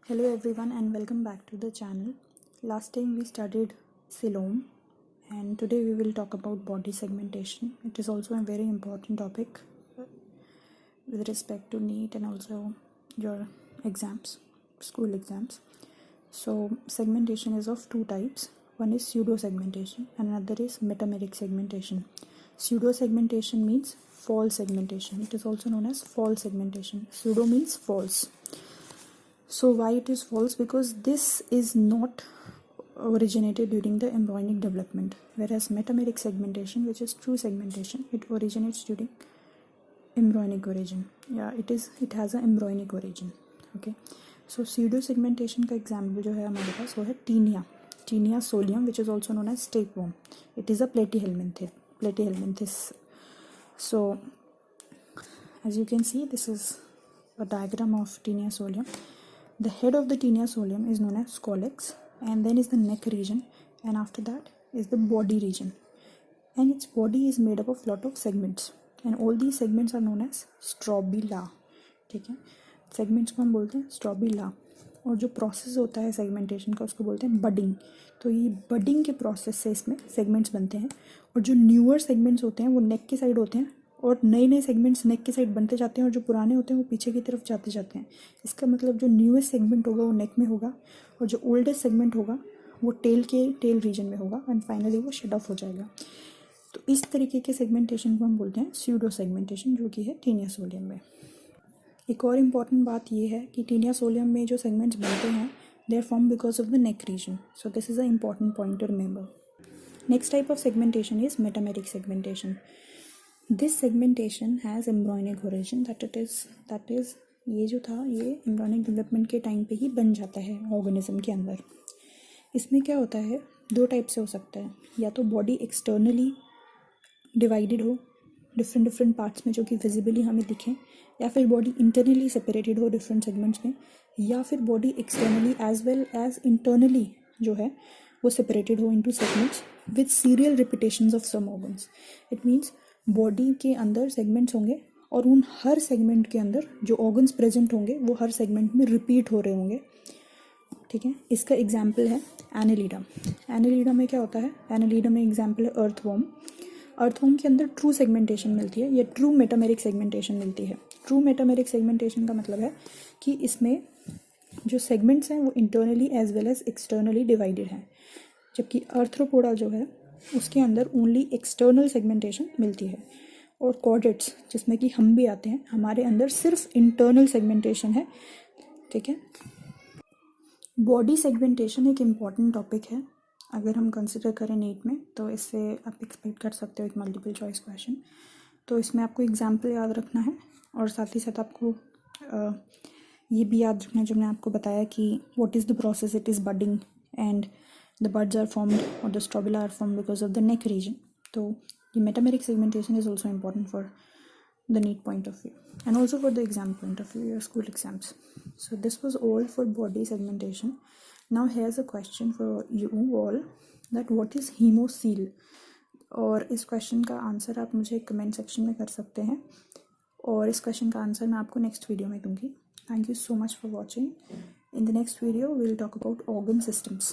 Hello everyone and welcome back to the channel. Last time we studied coelom and today we will talk about body segmentation. It is also a very important topic with respect to NEET and also your exams, school exams. So segmentation is of two types. One is pseudo segmentation and another is metameric segmentation. Pseudo segmentation means false segmentation. It is also known as false segmentation. Pseudo means false. So why it is false? Because this is not originated during the embryonic development, whereas metameric segmentation, which is true segmentation, it originates during embryonic origin. It has an embryonic origin. Okay, so pseudo segmentation का example जो है हमारे पास वो है Taenia solium, which is also known as tapeworm. It is a platyhelminthes. So as you can see, this is a diagram of Taenia solium. The head of the Taenia solium is known as scolex, and then is the neck region, and after that is the body region. And its body is made up of lot of segments, and all these segments are known as strobila. ठीक है, segments को हम बोलते हैं strobila. और जो process होता है सेगमेंटेशन का उसको बोलते हैं बडिंग. तो ये बडिंग के प्रोसेस से इसमें सेगमेंट्स बनते हैं, और जो न्यूअर सेगमेंट्स होते हैं वो नेक की साइड होते हैं, और नए नए सेगमेंट्स नेक की साइड बनते जाते हैं, और जो पुराने होते हैं वो पीछे की तरफ जाते हैं. इसका मतलब जो न्यूएस्ट सेगमेंट होगा वो नेक में होगा, और जो ओल्डेस्ट सेगमेंट होगा वो टेल रीजन में होगा, एंड फाइनली वो शेड ऑफ हो जाएगा. तो इस तरीके के सेगमेंटेशन को हम बोलते हैं स्यूडो सेगमेंटेशन, जो कि है टीनिया सोलियम में. एक और इम्पॉर्टेंट बात ये है कि टीनिया सोलियम में जो सेगमेंट्स बनते हैं they are form because of the neck region. So this is a important point to remember. Next type of segmentation is metameric segmentation. This segmentation has embryonic origin, that is ये जो था ये embryonic development के time पे ही बन जाता है organism के अंदर. इसमें क्या होता है, दो टाइप से हो सकता है. या तो बॉडी एक्सटर्नली डिवाइडेड हो डिफरेंट पार्ट्स में जो कि विजिबली हमें दिखें, या फिर बॉडी इंटरनली सेपरेटेड हो डिफरेंट सेगमेंट्स में, या फिर body externally as well as internally जो है वो सेपरेटेड हो into segments with serial repetitions of some organs. It means body के अंदर सेगमेंट्स होंगे, और उन हर सेगमेंट के अंदर जो ऑर्गन्स प्रेजेंट होंगे वो हर सेगमेंट में रिपीट हो रहे होंगे. ठीक है, इसका एग्जाम्पल है एनेलिडा. एनेलिडा में क्या होता है, एनेलिडा में एग्जाम्पल है अर्थवॉर्म. अर्थवॉर्म के अंदर ट्रू सेगमेंटेशन मिलती है, या ट्रू मेटामेरिक सेगमेंटेशन मिलती है. ट्रू मेटामेरिक सेगमेंटेशन का मतलब है कि इसमें जो सेगमेंट्स हैं वो internally as well as externally divided हैं, जबकि अर्थ्रोपोडा जो है उसके अंदर ओनली एक्सटर्नल सेगमेंटेशन मिलती है. और कॉर्डेट्स जिसमें कि हम भी आते हैं, हमारे अंदर सिर्फ इंटरनल सेगमेंटेशन है. ठीक है, बॉडी सेगमेंटेशन एक इम्पॉर्टेंट टॉपिक है. अगर हम कंसिडर करें नीट में तो इससे आप एक्सपेक्ट कर सकते हो एक मल्टीपल चॉइस क्वेश्चन. तो इसमें आपको एग्जाम्पल याद रखना है, और साथ ही साथ आपको ये भी याद रखना है जो मैंने आपको बताया कि what is the process. It is budding and the buds are formed or the strobila are formed because of the neck region. So the metameric segmentation is also important for the NEET point of view, and also for the exam point of view, your school exams. So this was all for body segmentation. Now here's a question for you all, that what is hemocoel. और इस question का answer आप मुझे comment section में कर सकते हैं, और इस क्वेश्चन का आंसर मैं आपको नेक्स्ट वीडियो में दूंगी. Thank you so much for watching. In the next video we will talk about organ systems.